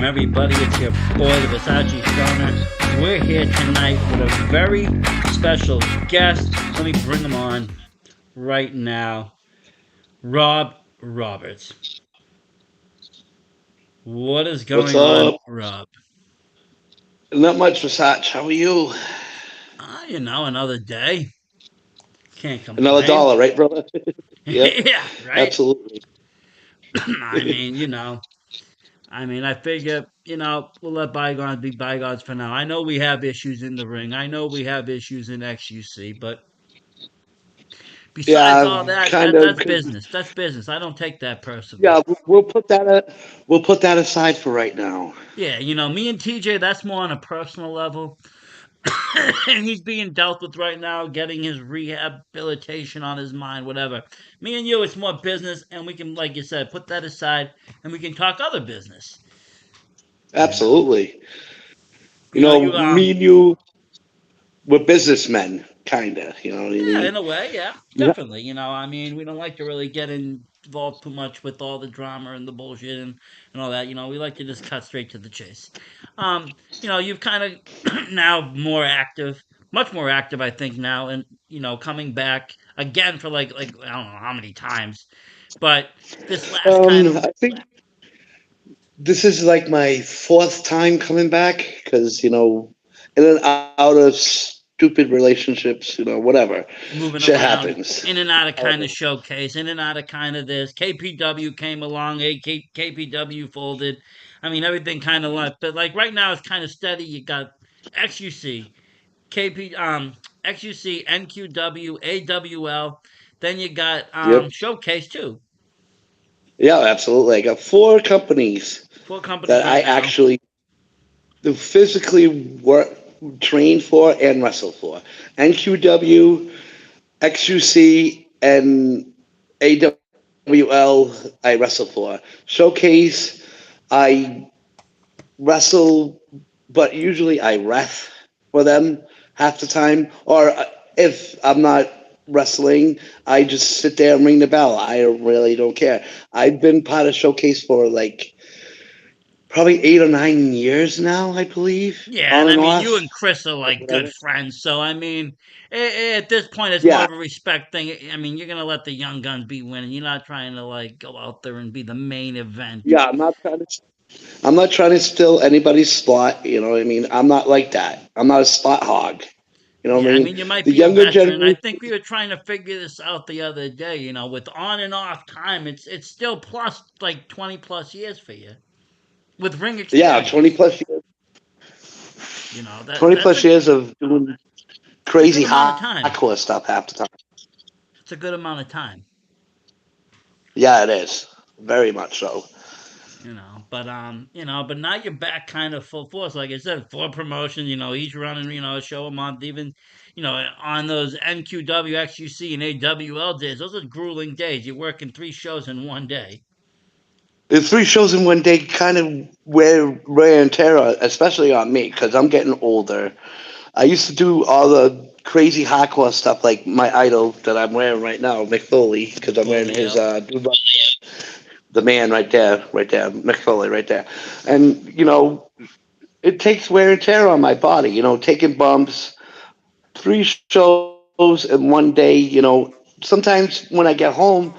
everybody? It's your boy, the Versace Stoner. We're here tonight with a very special guest. Let me bring him on right now. Rob Roberts. What is What's going on, up? Rob? Not much, Versace. How are you? Another day. Can't Another complain. dollar, right, brother? Yep, Yeah, right? absolutely. I mean, I figure, we'll let bygones be bygones for now. I know we have issues in the ring. I know we have issues in XUC, but besides Yeah, all that, kind that of. that's business. That's business. I don't take that personal. Yeah, we'll put that aside for right now. Yeah, me and TJ, that's more on a personal level. And he's being dealt with right now, getting his rehabilitation on his mind, whatever. Me and you, it's more business, and we can, like you said, put that aside, and we can talk other business. You know, Absolutely. you know, you Me and you, we're businessmen, kinda. You know what I Yeah, in mean? a way, yeah, Yeah. definitely. We don't like to really get involved too much with all the drama and the bullshit and all that. We like to just cut straight to the chase. You've kind of now more active, much more active, I think now, and coming back again for like I don't know how many times, but this last kind of I think this is like my fourth time coming back because in and out of stupid relationships, whatever, moving shit around, happens. in and out of kind of showcase, in and out of kind of this. KPW came along, KPW folded. I mean, everything kind of left, but like right now it's kind of steady. You got XUC, KP, XUC, NQW, AWL. Then you got Yep. Showcase too. Yeah, absolutely. I got four companies Four companies that I right now. actually physically work, train for, and wrestle for. NQW, XUC, and AWL I wrestle for. Showcase, I wrestle, but usually I ref for them half the time. Or if I'm not wrestling, I just sit there and ring the bell. I really don't care. I've been part of Showcase for like probably 8 or 9 years now, I believe, Yeah, and on I and mean, you off, and Chris are or like good whatever. friends, so I mean, at this point, it's more Yeah, of a respect thing. I mean, you're gonna let the young guns be winning. You're not trying to like go out there and be the main event. yeah. I'm not trying to steal anybody's spot. You know what I mean? I'm not like that. I'm not a spot hog. You know what Yeah, I I mean? mean, you might The be a younger veteran. I generation. think we were trying to figure this out the other day. With on and off time, it's still plus like 20 plus years for you with ring Yeah, 20 experience. plus years. That 20 that's plus years of doing it's a crazy good amount of hardcore time. stuff half the time. It's a good amount of time. Yeah, it is very much so. But now you're back kind of full force. Like I said, for promotion, each running, a show a month, even, on those NQW, XUC, and AWL days, those are grueling days. You're working three shows in one day. The three shows in one day kind of wear and tear, especially on me because I'm getting older. I used to do all the crazy hardcore stuff like my idol that I'm wearing right now, Mick Foley, because I'm wearing Fully his up. the man right there, Mick Foley right there, and it takes wear and tear on my body. Taking bumps, three shows in one day. Sometimes when I get home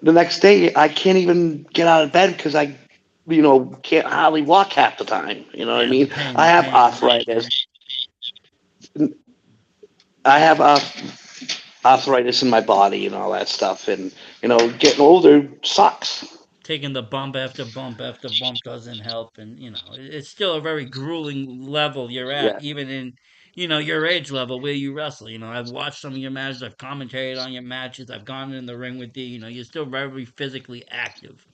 the next day, I can't even get out of bed because I can't hardly walk half the time. You know what I Yeah, the mean? pain, I the have pain. arthritis. I have arthritis in my body and all that stuff, and getting older sucks. Taking the bump after bump after bump doesn't help, and it's still a very grueling level you're at, Yeah, even in your age level where you wrestle. I've watched some of your matches, I've commentated on your matches, I've gone in the ring with you. You're still very physically active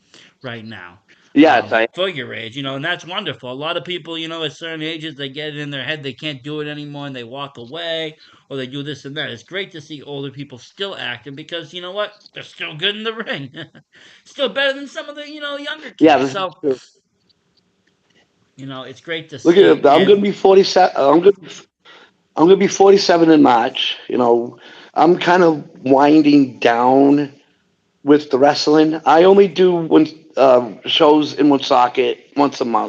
right now. yes, I For your age, and that's wonderful. A lot of people, at certain ages, they get it in their head they can't do it anymore and they walk away or they do this and that. It's great to see older people still active because you know what? They're still good in the ring. Still better than some of the younger yeah. kids. This is So true. it's great to Look at see. it. I'm And gonna be 47. I'm gonna be 47 in March. I'm kind of winding down with the wrestling. I only do when shows in Woonsocket once a month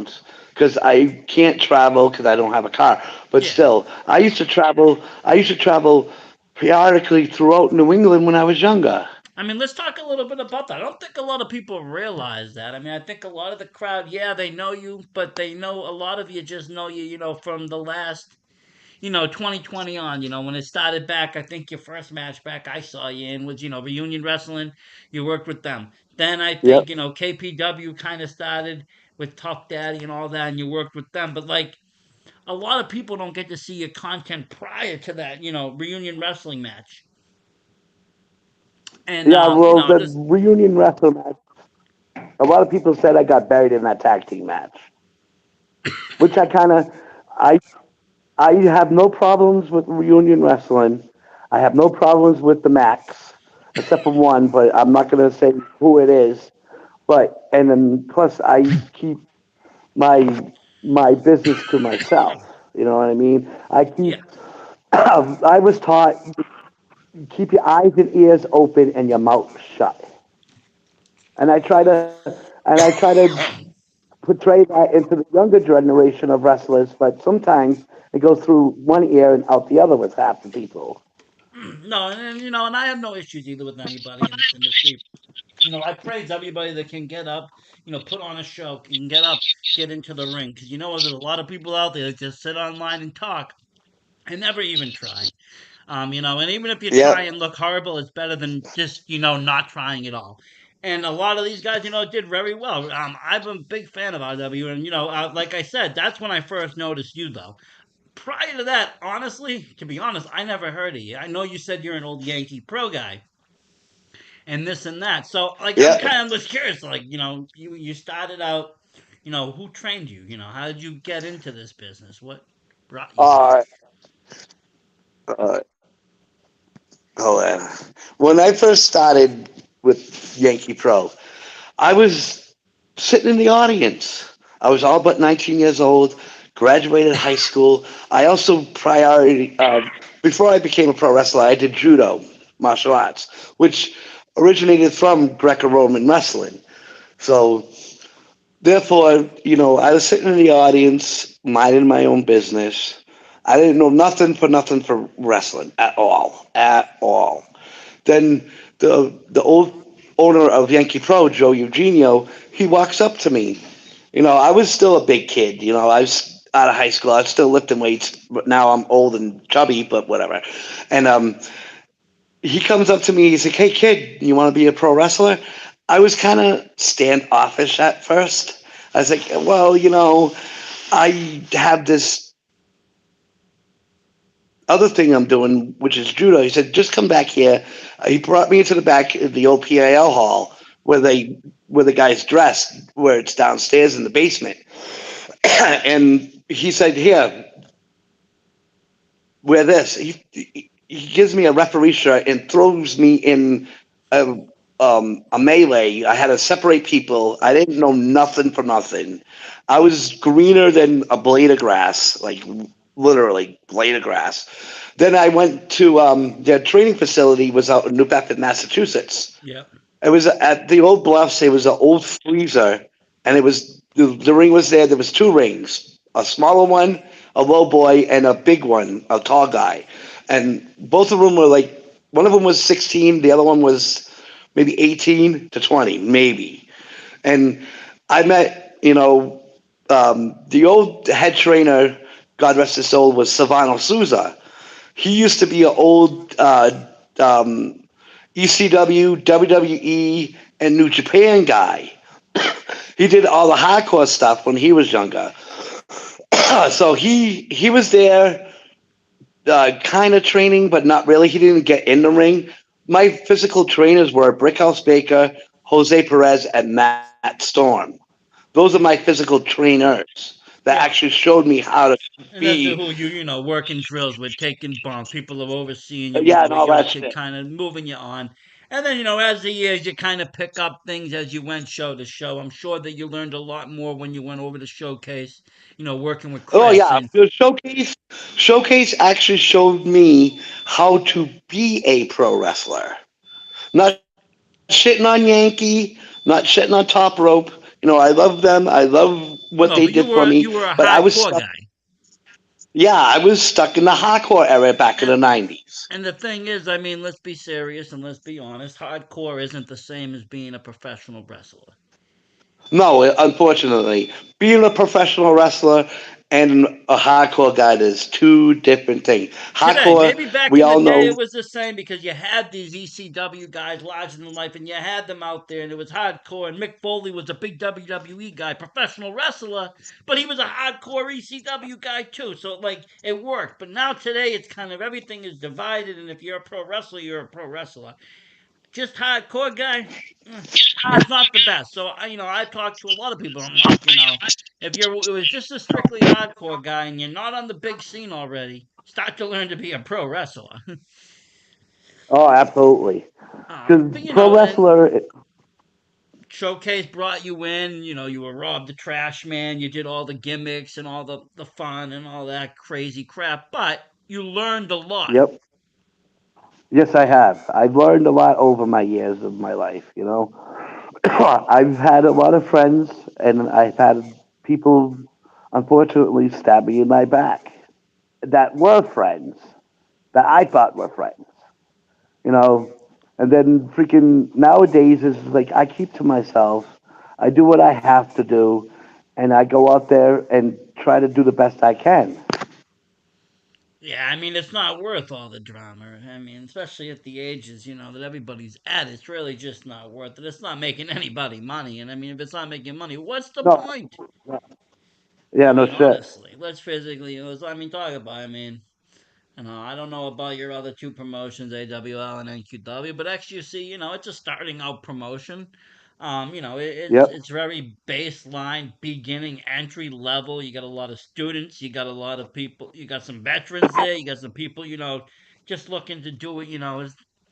because I can't travel because I don't have a car. But Yeah. still, I used to travel. I used to travel periodically throughout New England when I was younger. I mean, let's talk a little bit about that. I don't think a lot of people realize that. I mean, I think a lot of the crowd, yeah, they know you, but they know a lot of you just know you, from the last, 2020 on, when it started back. I think your first match back I saw you in was, Reunion Wrestling. You worked with them. Then I think, Yep. KPW kind of started with Tough Daddy and all that, and you worked with them. But like, a lot of people don't get to see your content prior to that, Reunion Wrestling match. And, Yeah. Well, the just, reunion wrestling match. A lot of people said I got buried in that tag team match, which I kind of. I I have no problems with reunion wrestling. I have no problems with the Max, except for one, but I'm not going to say who it is. But and then plus I keep my my business to myself. You know what I mean? I keep. yeah. I was taught keep your eyes and ears open and your mouth shut, and I try to portray that into the younger generation of wrestlers. But sometimes it goes through one ear and out the other with half the people. No, and I have no issues either with anybody in this industry. I praise everybody that can get up, put on a show, can get up, get into the ring. Because there's a lot of people out there that just sit online and talk and never even try. And even if you try Yep. and look horrible, it's better than just, not trying at all. And a lot of these guys, did very well. I'm a big fan of RW, and like I said, that's when I first noticed you, though. Prior to that, honestly, to be honest, I never heard of you. I know you said you're an old Yankee Pro guy, and this and that. So like I'm Yep. kind of just curious, like, you started out, who trained you? How did you get into this business? What brought you here? Uh, uh, hold on. When I first started with Yankee Pro, I was sitting in the audience. I was all but 19 years old, graduated high school. I also before I became a pro wrestler, I did judo, martial arts, which originated from Greco-Roman wrestling. So therefore, I was sitting in the audience, minding my own business. I didn't know nothing for wrestling at all. Then the old owner of Yankee Pro, Joe Eugenio, he walks up to me. I was still a big kid. I was out of high school. I was still lifting weights, but now I'm old and chubby, but whatever. And he comes up to me. He's like, "Hey, kid, you want to be a pro wrestler?" I was kind of standoffish at first. I was like, "Well, I have this other thing I'm doing, which is judo." He said, "Just come back here." He brought me into the back of the old PAL hall where the guys dress, where it's downstairs in the basement. And he said, "Here, wear this." He gives me a referee shirt and throws me in a a melee. I had to separate people. I didn't know nothing for nothing. I was greener than a blade of grass, like literally blade of grass. Then I went to their training facility was out in New Bedford, Massachusetts. Yeah. It was at the old Bluffs. It was an old freezer, and it was the ring was there. There was two rings, a smaller one, a low boy, and a big one, a tall guy. And both of them were like one of them was 16, the other one was maybe 18 to 20, maybe. And I met, the old head trainer, God rest his soul, was Silvano Souza. He used to be an old ECW, WWE, and New Japan guy. He did all the hardcore stuff when he was younger. So he was there, kind of training, but not really. He didn't get in the ring. My physical trainers were Brickhouse Baker, Jose Perez, and Matt Storm. Those are my physical trainers that Yeah. actually showed me how to And that's be, who working drills with, taking bumps. People are overseeing you yeah, and with all your that kid, shit. kind of moving you on. And then, as the years, you kind of pick up things as you went show to show. I'm sure that you learned a lot more when you went over to Showcase, working with Oh Chris. yeah, And the showcase actually showed me how to be a pro wrestler. Not shitting on Yankee, not not shitting on Top Rope. I love them. I love what No, they but you did for were me. you were a But I was hardcore stuck. guy. Yeah, I was stuck in the hardcore era back in And the '90s. and the thing is, I mean, let's be serious and let's be honest. Hardcore isn't the same as being a professional wrestler. No, unfortunately, being a professional wrestler and a hardcore guy is two different things. Today, Hardcore, maybe back we in the all day know. it was the same because you had these ECW guys larger than life and you had them out there and it was hardcore. And Mick Foley was a big WWE guy, professional wrestler, but he was a hardcore ECW guy too. So, like, it worked. But now today it's kind of everything is divided. And if you're a pro wrestler, you're a pro wrestler. Just hardcore guy, eh, it's not the best. So, I talked to a lot of people. I'm like, if it was just a strictly hardcore guy and you're not on the big scene already, start to learn to be a pro wrestler. Oh, absolutely. Because But pro and wrestler, Showcase brought you in. You were Rob the Trash Man. You did all the gimmicks and all the fun and all that crazy crap. But you learned a lot. yep. Yes, I have. I've learned a lot over my years of my life. I've had a lot of friends, and I've had people, unfortunately, stab me in my back that were friends, that I thought were friends. you know. And then freaking nowadays is like I keep to myself. I do what I have to do, and I go out there and try to do the best I can. Yeah, I mean, it's not worth all the drama. I mean, especially at the ages, that everybody's at. It's really just not worth it. It's not making anybody money. And I mean, if it's not making money, what's the No, point? yeah, I no mean, shit. honestly, let's physically, talk about it. I mean, I don't know about your other two promotions, AWL and NQW, but XUC, it's a starting out promotion. It's Yep. it's very baseline, beginning, entry level. You got a lot of students, you got a lot of people, you got some veterans there, you got some people, just looking to do it,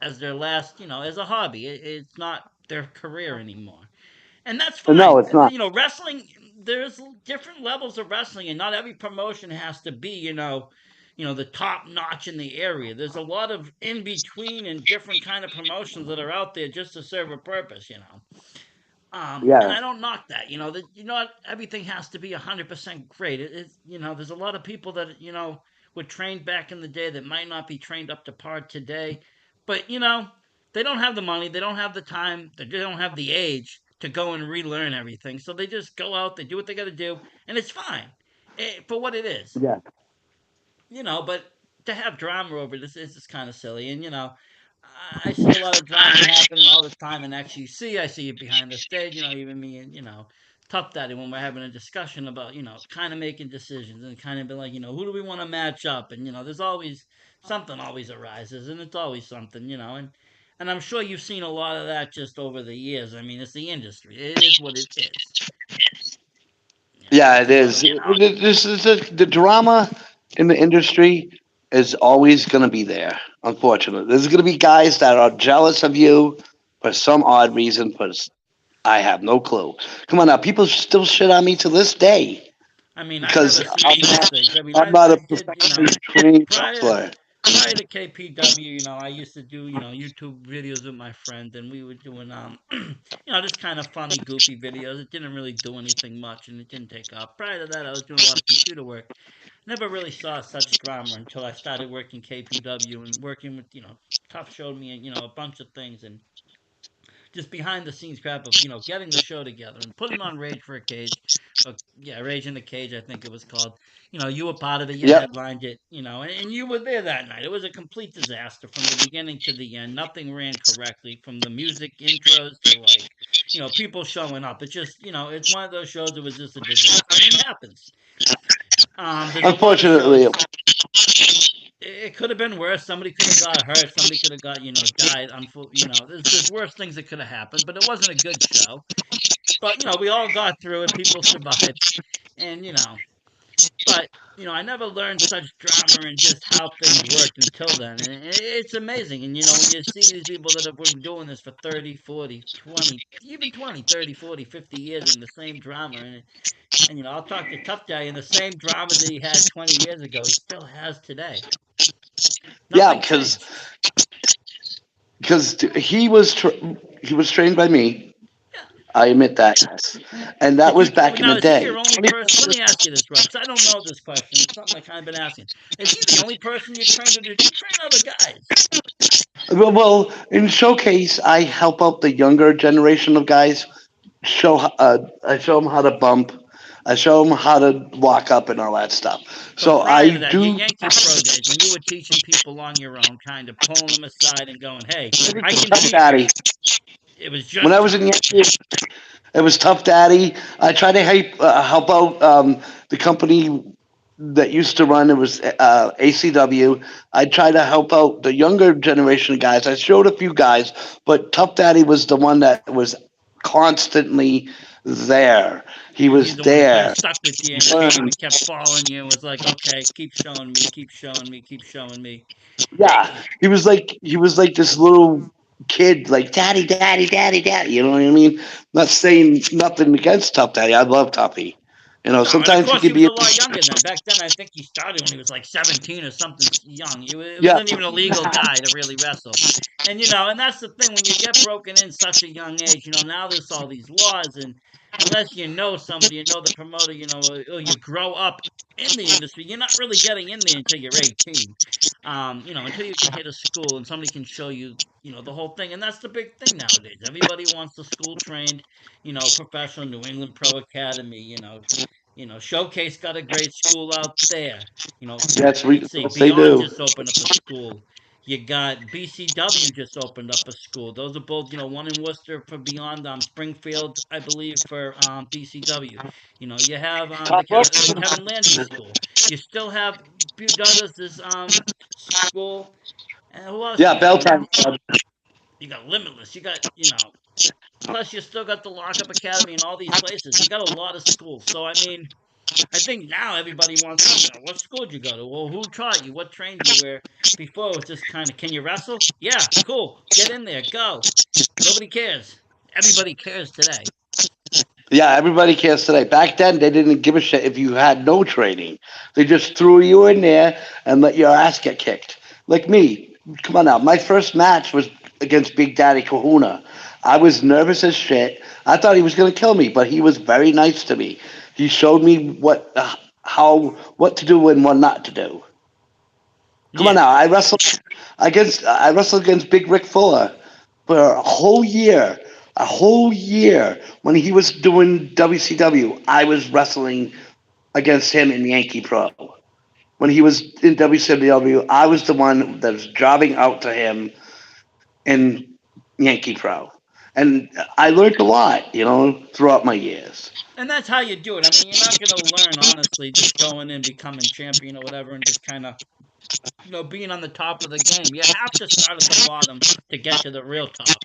as their last, as a hobby. It's not their career anymore, and that's No, fine. it's not. Wrestling. There's different levels of wrestling, and not every promotion has to be, the top notch in the area. There's a lot of in between and different kind of promotions that are out there just to serve a purpose. And Yeah. I don't knock that. Not everything has to be 100% great. There's a lot of people that were trained back in the day that might not be trained up to par today, but they don't have the money, they don't have the time, they don't have the age to go and relearn everything. So they just go out, they do what they got to do, and it's fine for what it is. Yeah. But to have drama over this is just kind of silly. And I see a lot of drama happening all the time in XUC. I see it behind the stage. Even me and Tough Daddy when we're having a discussion about kind of making decisions and kind of be like who do we want to match up, and there's always something always arises, and it's always something. And I'm sure you've seen a lot of that just over the years. I mean, it's the industry. It is what it is. Yeah, it is. So This is the drama in the industry is always going to be there. Unfortunately, there's going to be guys that are jealous of you for some odd reason. I have no clue. Come on now, people still shit on me to this day I mean, I because never seen these things. I mean, I'm not I a did, professionally trained prior wrestler. prior to KPW, I used to do, YouTube videos with my friend, and we were doing, just kind of funny, goofy videos. It didn't really do anything much, and it didn't take off. Prior to that, I was doing a lot of computer work. Never really saw such drama until I started working KPW and working with, Tough showed me, a bunch of things, and just behind the scenes crap of getting the show together and putting on Rage for a Cage, yeah, Rage in the Cage, I think it was called. You were part of it, you Yep. headlined it, and you were there that night. It was a complete disaster from the beginning to the end. Nothing ran correctly from the music intros to like people showing up. It's just it's one of those shows that was just a disaster, and it happens. There's a lot of Unfortunately, shows. It could have been worse. Somebody could have got hurt. Somebody could have got died. There's worse things that could have happened, but it wasn't a good show. But we all got through it. People survived, and but I never learned such drama and just how things worked until then. And it's amazing. And when you see these people that have been doing this for 30, 40, 20, even 20, 30, 40, 50 years in the same drama, and I'll talk to Tough Guy, and the same drama that he had 20 years ago, he still has today. yeah, Nothing changed. because he was trained by me, I admit that. Yes. And that Did was you back in now? the Is he day. your only person? Let me ask you this, Rob, because I don't know this question. It's something I kind of been asking. Is he the only person you trained, or did you train other guys? Well, in Showcase, I help out the younger generation of guys. I show them how to bump. I show them how to walk up and all that stuff. But So prior I to that, your do Yankee Pro days, when you were teaching people on your own, kind of pulling them aside and going, "Hey, I can Tough teach you." Daddy. It was When I just was tough. in Yankee, it was Tough Daddy. I tried to help out the company that used to run. It was ACW. I tried to help out the younger generation of guys. I showed a few guys, but Tough Daddy was the one that was constantly there. He He's was the one that kind of there. stuck with you and came and kept following you and was like, "Okay, keep showing me, keep showing me, keep showing me." Yeah, he was like this little kid, like daddy, daddy, daddy, daddy. You know what I mean? Not saying nothing against Tough Daddy. I love Toughy. No, and of Sometimes he course he could was be. a lot younger then. Back then, I think he started when he was like 17 or something young. It Yeah, wasn't even a legal guy to really wrestle. And and that's the thing when you get broken in such a young age. Now there's all these laws, and unless you know somebody, you know the promoter, or you grow up in the industry, you're not really getting in there until you're 18. Until you can hit a school and somebody can show you, the whole thing. And that's the big thing nowadays. Everybody wants the school trained, professional New England Pro Academy, Showcase got a great school out there. Let's see, yes, they Beyond do. just opened up a school. You got BCW just opened up a school. Those are both, one in Worcester for Beyond, Springfield, I believe, for BCW. You have Top rope. the Kevin Landy School. You still have Douglas's school. And who else Yeah, you got? bell time. You got Limitless. You got, plus you still got the Lockup Academy and all these places. You got a lot of schools. So, I mean, I think now everybody wants to, what school did you go to? Well, who taught you? What trained you? Where before it was just kind of, can you wrestle? Yeah, cool. Get in there. Go. Nobody cares. Everybody cares today. Yeah, everybody cares today. Back then, they didn't give a shit if you had no training. They just threw you in there and let your ass get kicked. Like me. Come on now. My first match was against Big Daddy Kahuna. I was nervous as shit. I thought he was going to kill me, but he was very nice to me. He showed me what to do and what not to do. Come on Yeah. now. I wrestled against Big Rick Fuller for a whole year. A whole year when he was doing WCW, I was wrestling against him in Yankee Pro. When he was in WCW, I was the one that was jobbing out to him in Yankee Pro. And I learned a lot, throughout my years. And that's how you do it. I mean, you're not going to learn, honestly, just going in, becoming champion or whatever, and just kind of, being on the top of the game. You have to start at the bottom to get to the real top.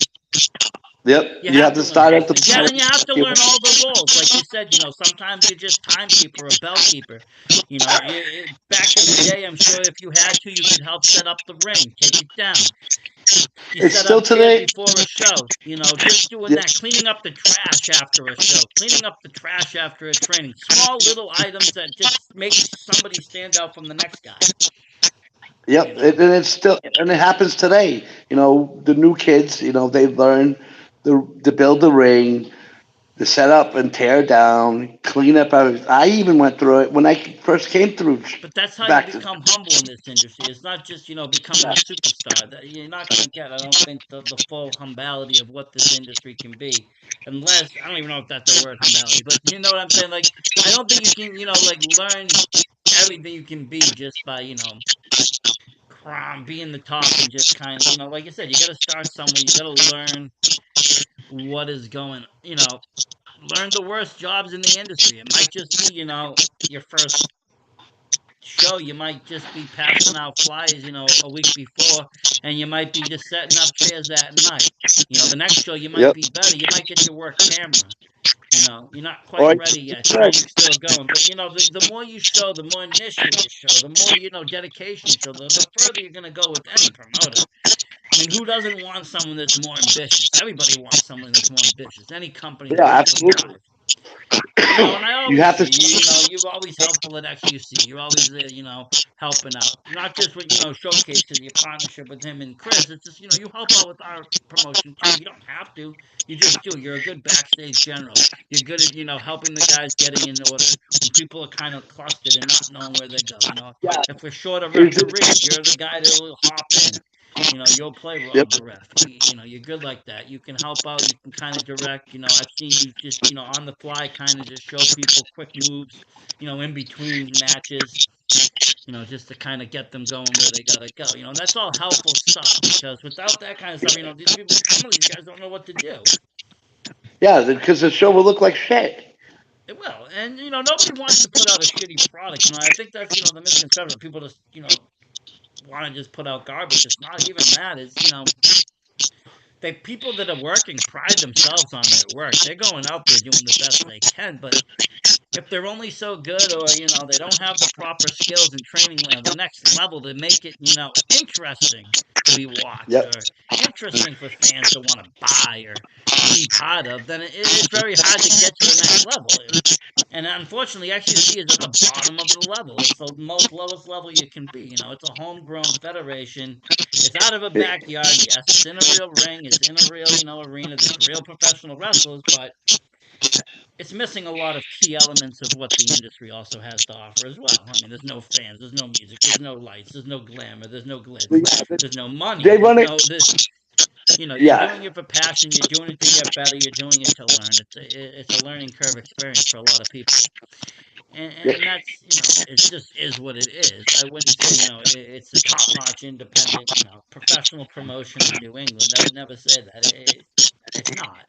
Yep, You you have have to to learn start those at the things. Yeah, and you have to learn all bottom. the roles. Like you said, sometimes you're just timekeeper or bellkeeper. Back in the day, I'm sure if you had to, you could help set up the ring, take it down. You It's set still up chairs today. before a show. Just doing Yeah, that, cleaning up the trash after a show, cleaning up the trash after a training. Small little items that just make somebody stand out from the next guy. You yep, know. and it happens today. The new kids, they learn to build the ring, to set up and tear down, clean up. I even went through it when I first came through. But that's how you Back to become humble in this industry. It's not just becoming a superstar. You're not going to get. I don't think the full humility of what this industry can be, unless I don't even know if that's a word, humility. But you know what I'm saying? Like I don't think you can like learn everything you can be just by being the top and just kind of like I said, you got to start somewhere. You got to learn what is going. Learn the worst jobs in the industry. It might just be your first show, you might just be passing out flyers, a week before, and you might be just setting up chairs that night. The next show you might yep, be better. You might get to work camera. You're not quite or ready yet. Training's still going. But the more you show, the more initiative you show, the more dedication you show, the further you're gonna go with any promoter. I mean, who doesn't want someone that's more ambitious? Everybody wants someone that's more ambitious. Any company yeah, that wants to absolutely. thrive. You know, and I You always have to. see you. You know, you're always helpful at XUC. You're always there. You know, helping out. Not just with Showcase because your partnership with him and Chris. It's just you help out with our promotion too. You don't have to. You just do. You're a good backstage general. You're good at helping the guys getting in order when people are kind of clustered and not knowing where they go. Yeah, If we're short a it's, referee, you're the guy that will hop in. You'll play yep. Rob the ref. You're good like that. You can help out. You can kind of direct. I've seen you just, on the fly, kind of just show people quick moves, in between matches, just to kind of get them going where they gotta go. That's all helpful stuff because without that kind of stuff, these people, some of these guys don't know what to do. Yeah, because the show will look like shit. It will, and nobody wants to put out a shitty product. I think that's the misconception. People just want to just put out garbage. It's not even that. It's people that are working pride themselves on their work. They're going out there doing the best they can, but if they're only so good or they don't have the proper skills and training the next level to make it interesting to be watched Yep. or interesting for fans to want to buy or be part of, then it's very hard to get to the next level. And unfortunately, XUC is at the bottom of the level. It's the most lowest level you can be. It's a homegrown federation. It's out of a backyard. Yes, it's in a real ring. It's in a real, arena. There's real professional wrestlers, but it's missing a lot of key elements of what the industry also has to offer as well. There's no fans, there's no music, there's no lights, there's no glamour, there's no glitz, there's no money. They run it. You're Yeah. doing it for passion. You're doing it to get better. You're doing it to learn. It's a learning curve experience for a lot of people. And that's it just is what it is. I wouldn't say it's a top-notch independent professional promotion in New England. I would never say that. It's not.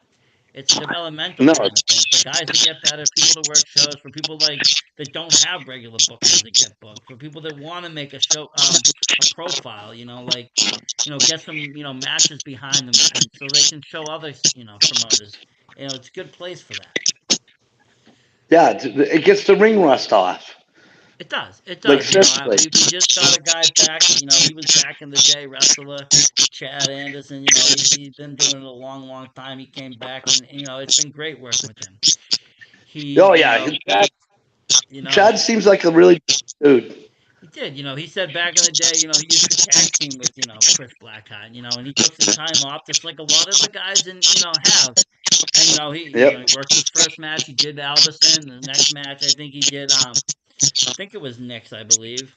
It's a developmental No. kind of thing for guys to get better, people to work shows, for people that don't have regular bookings to get booked, for people that want to make a show, a profile, get some matches behind them, so they can show other promoters. It's a good place for that. Yeah, it gets the ring rust off. It does. It Like, does. seriously. We just got a guy back. He was back in the day wrestler, Chad Anderson. He's been doing it a long, long time. He came back, and it's been great working with him. Chad seems like a really dude. He did. He said back in the day, he used to tag team with Chris Blackheart. And he took some time off, just like a lot of the guys in have. And he worked his first match. He did Alberson. The next match, I think he did. I think it was Nix, I believe,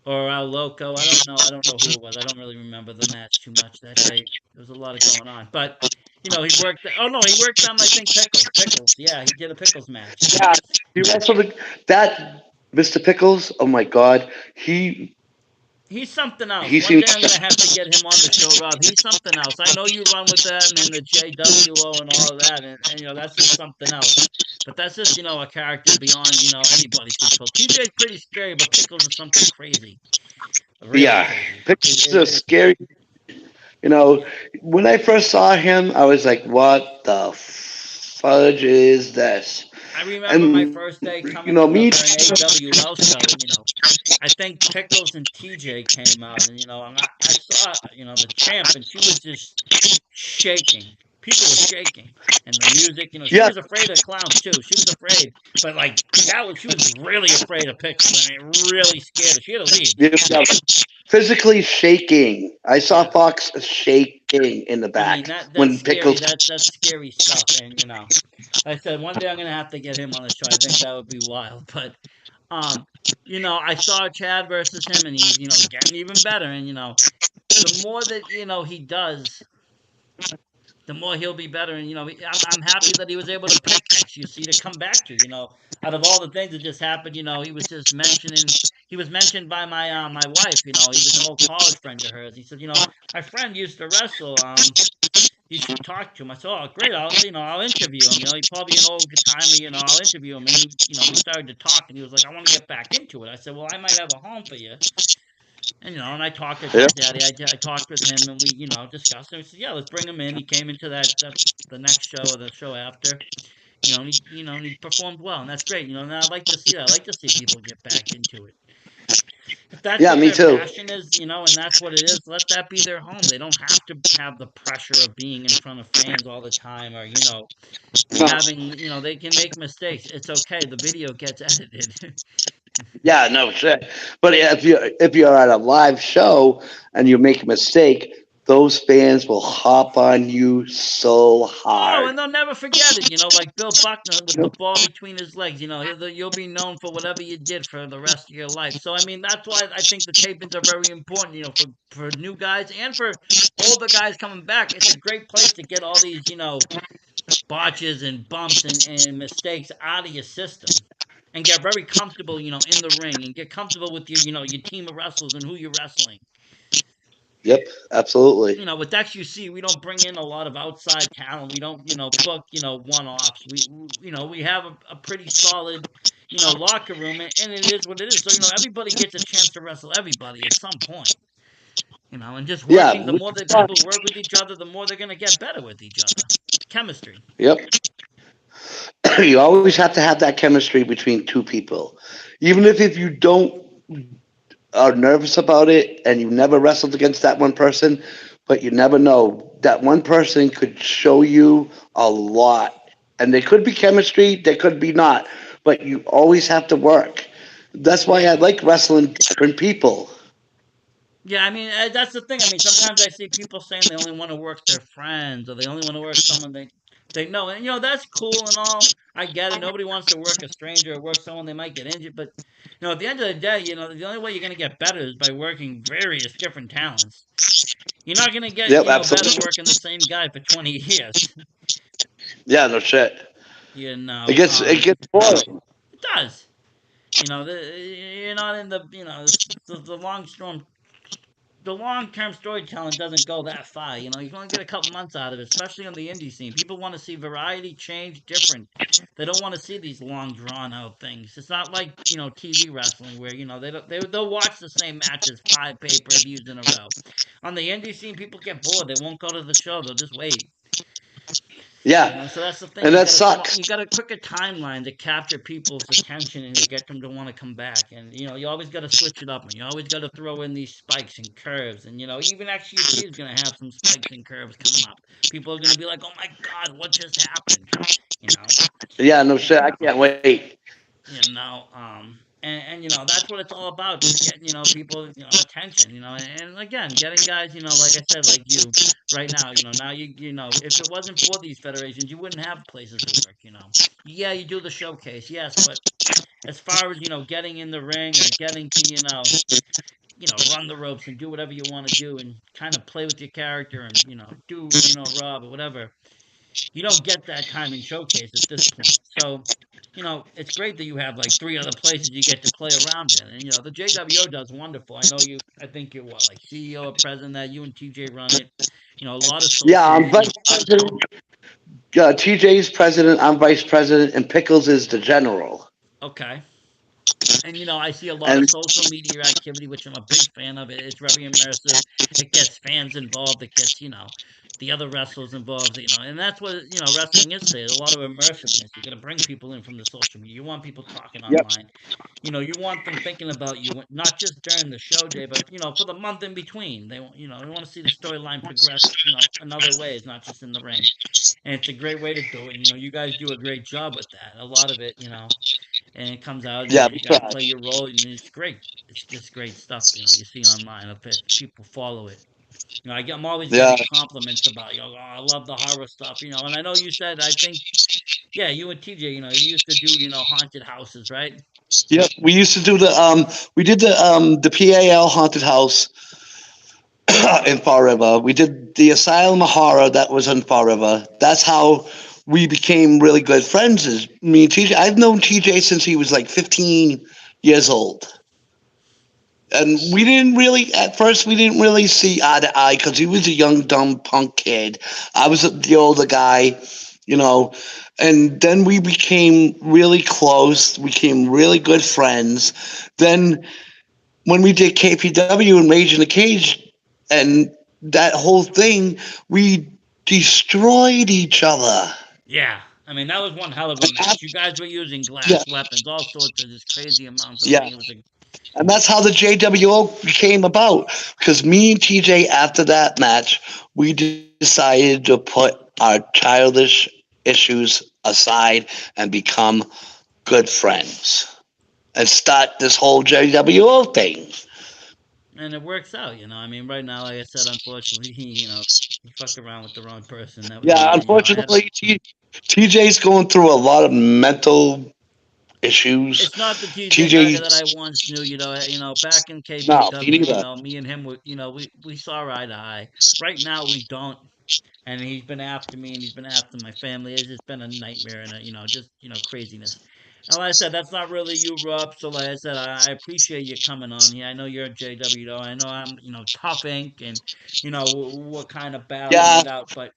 or Al Loco. I don't know. I don't know who it was. I don't really remember the match too much that day. There was a lot of going on, but he worked. Oh no, he worked on I think Pickles. Yeah, he did a Pickles match. Yeah, he wrestled that Mr. Pickles. Oh my God, he's something else. One day I'm gonna have to get him on the show, Rob. He's something else. I know you run with that and the JWO and all of that, and that's just something else. But that's just a character beyond anybody's control. TJ's pretty scary, but Pickles is something crazy. Really crazy. Pickles is a scary. When I first saw him, I was like, "What the fudge is this?" I remember my first day coming to an AWL show. I think Pickles and TJ came out, and I saw the champ, and she was just shaking. People were shaking, and the music. She was afraid of clowns too. She was afraid, but she was really afraid of Pickles. Really scared her. She had to leave. Physically shaking. I saw Fox shaking in the back when scary. Pickles. That's scary stuff, and I said one day I'm gonna have to get him on the show. I think that would be wild, but I saw Chad versus him, and he's getting even better, and the more that he does, the more he'll be better. And I'm happy that he was able to pick XUC to come back to. Out of all the things that just happened, he was just mentioning. He was mentioned by my my wife. He was an old college friend of hers. He said, my friend used to wrestle. You should talk to him. I said, oh, great. I'll interview him. He's probably an old timer. I'll interview him. And we started to talk, and he was like, I want to get back into it. I said, well, I might have a home for you. And and I talked with Daddy. I talked with him, and we discussed it. We said, yeah, let's bring him in. He came into the next show or the show after. And he performed well, and that's great. And I like to see that. I like to see people get back into it. If that's Yeah, what me their too. passion is, and that's what it is, let that be their home. They don't have to have the pressure of being in front of fans all the time, or No. having, they can make mistakes. It's okay. The video gets edited. Yeah, no shit. But if you're at a live show and you make a mistake, those fans will hop on you so Oh, hard. and they'll never forget it. Like Bill Buckner with the ball between his legs. You'll be known for whatever you did for the rest of your life. So I mean, that's why I think the tapings are very important. For new guys and for older guys coming back. It's a great place to get all these botches and bumps and mistakes out of your system. And get very comfortable, in the ring, and get comfortable with your team of wrestlers and who you're wrestling. Yep, absolutely. With XUC, we don't bring in a lot of outside talent. We don't, book, one-offs. We have a pretty solid, locker room, and it is what it is. So, everybody gets a chance to wrestle everybody at some point. And just working, the Yeah. more that people work with each other, the more they're going to get better with each other. Chemistry. Yep. You always have to have that chemistry between two people. Even if you don't are nervous about it and you never wrestled against that one person, but you never know. That one person could show you a lot. And there could be chemistry, there could be not. But you always have to work. That's why I like wrestling different people. Yeah, I mean, that's the thing. I mean, sometimes I see people saying they only want to work their friends, or they only want to work someone they know, and that's cool and all. I get it. Nobody wants to work a stranger or work someone they might get injured, but at the end of the day, the only way you're gonna get better is by working various different talents. You're not gonna get Yep, better absolutely. working the same guy for 20 years. Yeah, no shit. You It know, gets it gets boring. it does. You're not in the long storm the long term storytelling doesn't go that far. You can only get a couple months out of it, especially on the indie scene. People want to see variety, change, different. They don't want to see these long drawn out things. It's not like TV wrestling where they'll watch the same matches 5 pay-per-views in a row. On the indie scene, people get bored. They won't go to the show. They'll just wait. Yeah. So that's the thing. And that sucks. You got a quicker timeline to capture people's attention and to get them to want to come back. And you always got to switch it up, and you always got to throw in these spikes and curves. And even XUC is going to have some spikes and curves coming up. People are going to be like, "Oh my God, what just happened?" You know. Yeah, no shit. I can't wait. you know and that's what it's all about, just getting people attention, and again, getting guys, like I said, like you right now, now if it wasn't for these federations, you wouldn't have places to work. Yeah, you do the showcase, yes, but as far as getting in the ring, or getting to run the ropes and do whatever you want to do, and kind of play with your character, and do Rob or whatever, you don't get that time in showcase at this point. So, it's great that you have like 3 other places you get to play around in. And, the JWO does wonderful. I think you're what, like CEO or president, that you and TJ run it. A lot of Yeah, social I'm media. vice president. TJ's president. I'm vice president, and Pickles is the general. Okay. And I see a lot of And social media activity, which I'm a big fan of. It's very immersive. It gets fans involved. It gets the other wrestlers involved. And that's what wrestling is today. A lot of immersiveness. You got to bring people in from the social media. You want people talking yep, online. You want them thinking about you, not just during the show day, but for the month in between. They want to see the storyline progress. In other ways, not just in the ring. And it's a great way to do it. You guys do a great job with that. A lot of it, and it comes out, and yeah, you we guys try. play your role, and it's great. It's just great stuff. You see online if people follow it. I'm always Yeah, getting compliments about oh, I love the horror stuff. And I know you said, I think, yeah, you and TJ, you used to do haunted houses, right? yep. We used to do we did the PAL haunted house in Fall River. We did the Asylum of Horror that was in Fall River. That's how we became really good friends. Is me and TJ. I've known TJ since he was like 15 years old. And we didn't really, at first, we didn't really see eye to eye because he was a young, dumb punk kid. I was the older guy, you know. And then we became really close. We became really good friends. Then when we did KPW and Rage in the Cage and that whole thing, we destroyed each other. Yeah. I mean, that was one hell of a match. You guys were using Yeah, glass weapons, all sorts of just crazy amounts of yeah. things. And that's how the JWO came about. Because me and TJ, after that match, we decided to put our childish issues aside and become good friends and start this whole JWO thing. And it works out, you know. I mean, right now, like I said, unfortunately, he fucked around with the wrong person. That was Yeah, another, I had. unfortunately, TJ's going through a lot of mental issues. It's not the TJ Mecca that I TJ's once knew, back in no, me KPW, neither. me and him were, we saw eye to eye. Right now, we don't. And he's been after me, and he's been after my family. It's just been a nightmare and just craziness. And like I said, that's not really you, Rob. So like I said, I appreciate you coming on here. I know you're a JW though. I know I'm Tough Ink, and we're kind of battling Yeah, it out. But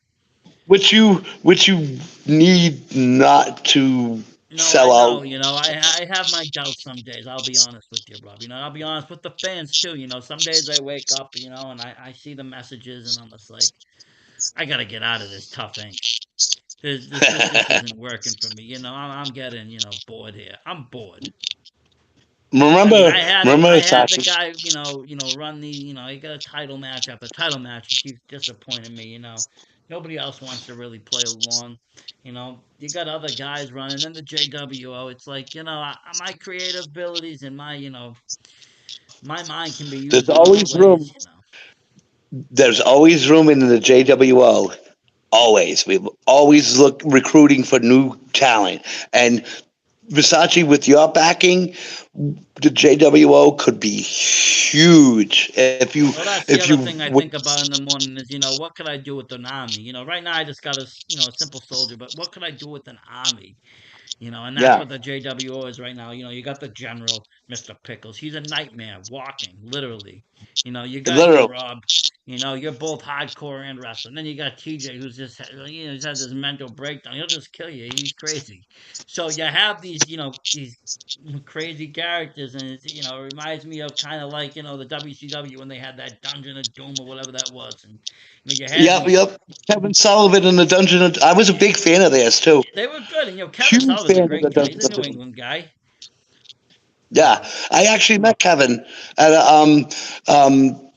which you need not to no, I sell know. out. I have my doubts some days. I'll be honest with you, Rob. I'll be honest with the fans too. Some days I wake up, and I see the messages, and I'm just like, I gotta get out of this Tough Ink. This isn't working for me. I'm getting bored here. I'm bored. I mean, remember, I remember, had the Sasha. guy, run the, he got a title match after title match. He keeps disappointing me. Nobody else wants to really play along. You got other guys running. Then the JWO. It's like, my creative abilities and my mind can be There's used in other always ways. room. There's always room in the JWO. Always, we always look recruiting for new talent. And Versace, with your backing, the JWO could be huge Well, that's the if other you thing I would. think about in the morning is, what could I do with an army? Right now I just got a simple soldier, but what could I do with an army? And that's Yeah, what the JWO is right now. You got the General, Mr. Pickles. He's a nightmare walking, literally. You got you, literally. Rob. You're both hardcore and wrestling. Then you got TJ, who's just, he's had this mental breakdown. He'll just kill you. He's crazy. So you have these crazy characters, and it reminds me of kind of like, the WCW when they had that Dungeon of Doom or whatever that was. And, you had Yep, these, yep. Kevin Sullivan in the Dungeon. I was a big fan of theirs too. they were good. And, Kevin Huge Sullivan's a fan of the great guy. He's a Dungeon. New England guy. You Yeah, know, I actually met Kevin at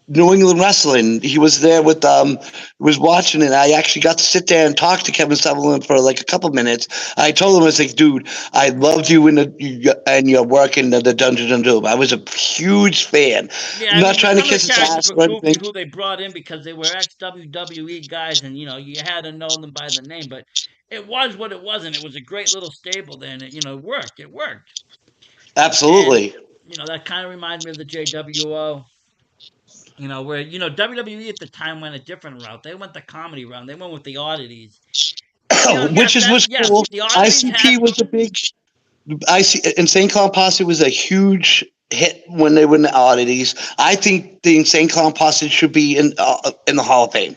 New England Wrestling. He was there with was watching it. I actually got to sit there and talk to Kevin Sutherland for like a couple minutes. I told him, I was like, dude, I loved you in and your work in the Dungeon and Doom. I was a huge fan. Yeah, I'm I not mean, trying to some of the kiss his characters ass were or anything. goofy who they brought in because they were ex WWE guys, and you had to know them by the name. But it was what it was, and it was a great little stable. Then it worked. It worked, and Absolutely. that kind of reminded me of the JWO. Where WWE at the time went a different route. They went the comedy route. They went with the oddities. Which Yes, is was yes, cool. the oddities ICP had. was a big. I see. Insane Clown Posse was a huge hit when they were in the oddities. I think the Insane Clown Posse should be in the Hall of Fame.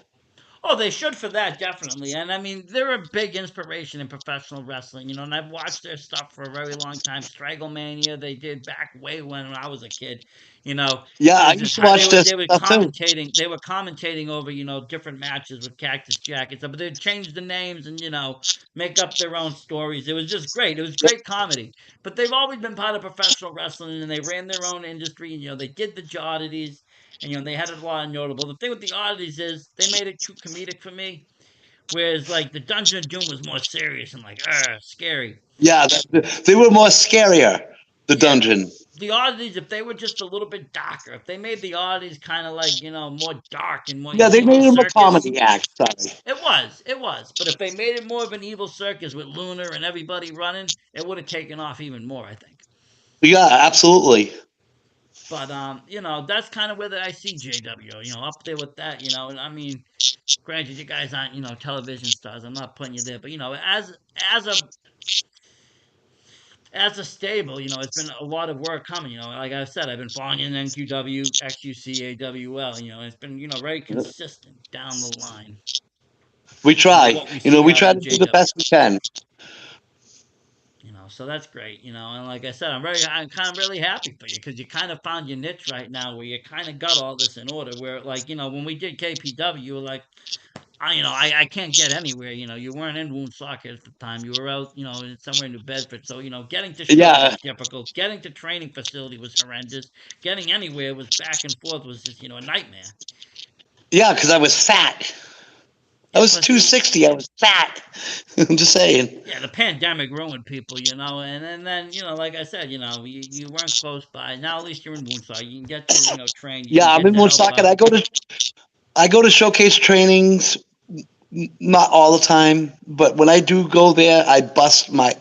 Oh, they should for that, definitely. And I mean, they're a big inspiration in professional wrestling, and I've watched their stuff for a very long time. Stranglemania, they did back way when I was a kid. Yeah, It I was just used to how they watch were this they were stuff too. commentating. They were commentating over different matches with Cactus Jack and stuff. But they'd change the names and make up their own stories. It was just great. It was great comedy. But they've always been part of professional wrestling, and they ran their own industry. And they did the oddities, and they had a lot of notable. The thing with the oddities is they made it too comedic for me, whereas like the Dungeon of Doom was more serious and like scary. Yeah, they were more scarier. The Yeah, dungeon. the oddities, if they were just a little bit darker, if they made the oddities kind of like more dark and more Yeah, they evil made him a circus, comedy act. Sorry. it was. But if they made it more of an evil circus with Lunar and everybody running, it would have taken off even more, I think. Yeah, absolutely. But that's kind of where I see JW, up there with that, and I mean, granted, you guys aren't, television stars. I'm not putting you there, but as a as a stable, it's been a lot of work coming. Like I said, I've been following you in NQW, XUC, AWL. It's been very consistent down the line. We try. What we see We out try of to do the JW. best we can. So that's great. And like I said, I'm kind of really happy for you because you kind of found your niche right now, where you kind of got all this in order. Where like when we did KPW, you were like, I can't get anywhere. You weren't in Woonsocket at the time. You were out, somewhere in New Bedford. So, getting to shows Yeah, was difficult. Getting to training facility was horrendous. Getting anywhere was back and forth was just, a nightmare. yeah, because I was fat. I Yeah, was plus the 260. I was fat. I'm just saying. yeah, the pandemic ruined people, and then, like I said, you weren't close by. Now at least you're in Woonsocket. You can get to, train. You can Yeah, I'm get in to help Woonsocket. out. I go to showcase trainings, not all the time, but when I do go there, I bust my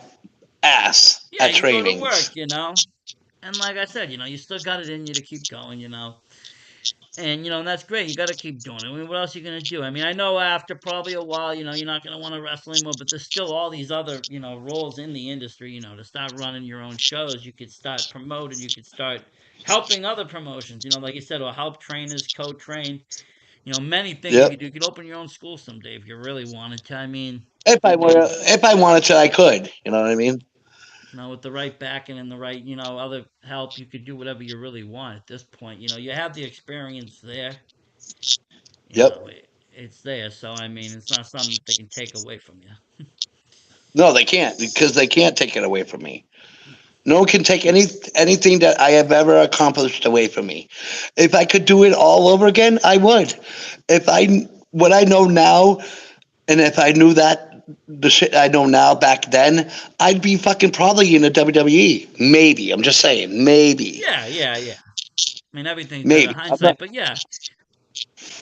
ass Yeah, at you go to work, trainings. and like I said, you still got it in you to keep going. And that's great. You got to keep doing it. I mean, what else are you gonna do? I mean, I know after probably a while, you're not gonna want to wrestle anymore. But there's still all these other, roles in the industry. To start running your own shows, you could start promoting. You could start helping other promotions. Like you said, or help trainers, co-train. Many things you Yep. could do. You could open your own school someday if you really wanted to. I mean, If I wanted to, I could. You know what I mean? with the right backing and the right, other help, you could do whatever you really want at this point. You have the experience there. Yep. It's there. So I mean, it's not something that they can take away from you. No, they can't because they can't take it away from me. No one can take anything that I have ever accomplished away from me. If I could do it all over again, I would. If I what I know now, and if I knew that the shit I know now back then, I'd be fucking probably in the WWE. Maybe I'm just saying, maybe, Yeah, yeah, yeah. I mean, everything's better maybe. I'm not, hindsight, but yeah,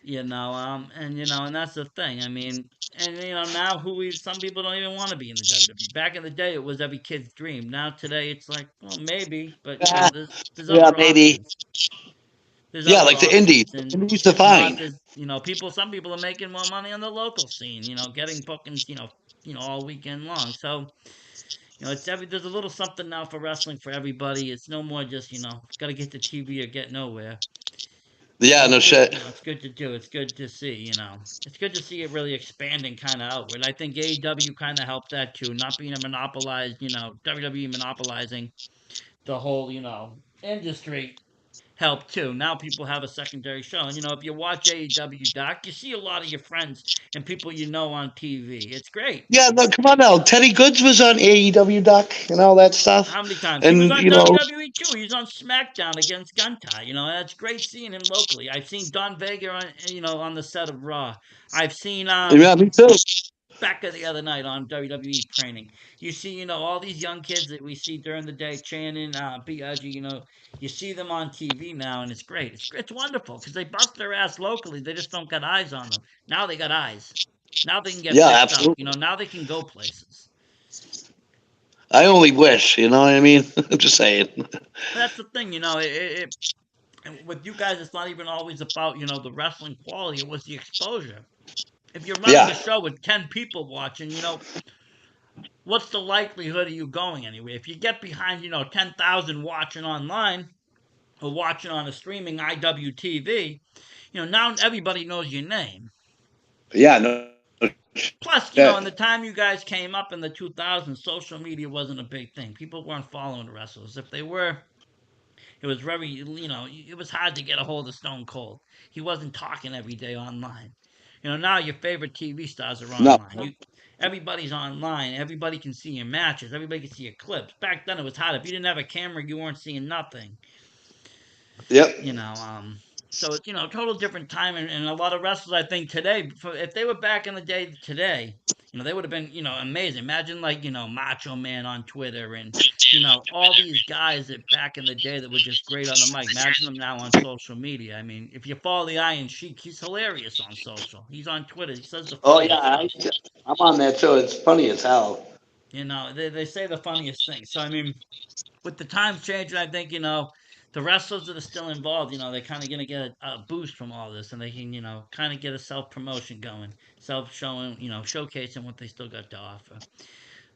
and that's the thing. I mean, and now some people don't even want to be in the WWE. Back in the day, it was every kid's dream. Now today, it's like, well, maybe, but ah, there's yeah, other maybe. options. There's Yeah, other like the indies. options, and The indies are if not, fine. there's some people are making more money on the local scene. Getting bookings, all weekend long. So there's a little something now for wrestling for everybody. It's no more just got to get to TV or get nowhere. Yeah, And it's no good, shit. it's good to do. It's good to see, It's good to see it really expanding kind of outward. I think AEW kind of helped that too, not being a monopolized, WWE monopolizing the whole, industry helped too. Now people have a secondary show. And, if you watch AEW, Doc, you see a lot of your friends and people on TV. It's great. Yeah, no, come on now. Teddy Goods was on AEW Doc and all that stuff, How many times? He was and on WWE too. He was on SmackDown against Guntai. That's great seeing him locally. I've seen Don Vega on the set of Raw. I've seen yeah, me too. Becca the other night on WWE training. You see, all these young kids that we see during the day, Channing, BRG, you see them on TV now, and it's great. It's wonderful because they bust their ass locally. They just don't got eyes on them. Now they got eyes. Now they can get Yeah, picked up. absolutely. Now they can go places. I only wish, you know what I mean? I'm just saying. That's the thing, and with you guys, it's not even always about the wrestling quality. It was the exposure. If you're running a Yeah, show with 10 people watching, what's the likelihood of you going anywhere? If you get behind, 10,000 watching online or watching on a streaming IWTV, now everybody knows your name. yeah, no Plus, shit. in the time you guys came up in the 2000s, social media wasn't a big thing. People weren't following the wrestlers. If they were, it was it was hard to get a hold of Stone Cold. He wasn't talking every day online. Now your favorite TV stars are No. online. Everybody's online. Everybody can see your matches. Everybody can see your clips. Back then it was hard. If you didn't have a camera, you weren't seeing nothing. Yep. You know, um, so total different time. And a lot of wrestlers, I think today, if they were back in the day today, they would have been amazing. Imagine like Macho Man on Twitter and all these guys that back in the day that were just great on the mic. Imagine them now on social media. I mean, if you follow the Iron Sheik, he's hilarious on social. He's on Twitter. He says the Oh yeah, funniest stuff. I'm on that too. It's funny as hell. They say the funniest things. So I mean, with the times changing, I think the wrestlers that are still involved, they're kind of gonna get a boost from all this, and they can kind of get a self promotion going, self showing, showcasing what they still got to offer.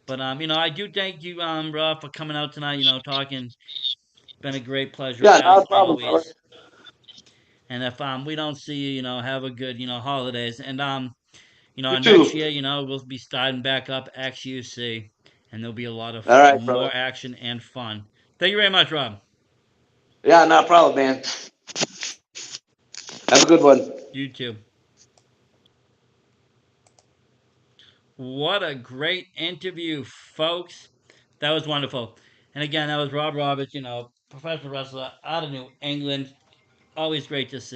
But I do thank you, Rob, for coming out tonight. Talking. Been a great pleasure Yeah, as no problem, brother. always. And if we don't see you, have a good holidays. And You next too. year, we'll be starting back up XUC, and there'll be a lot of All right, brother. more action and fun. Thank you very much, Rob. Yeah, no problem, man. Have a good one. You too. What a great interview, folks. That was wonderful. And again, that was Rob Roberts, professional wrestler out of New England. Always great to see.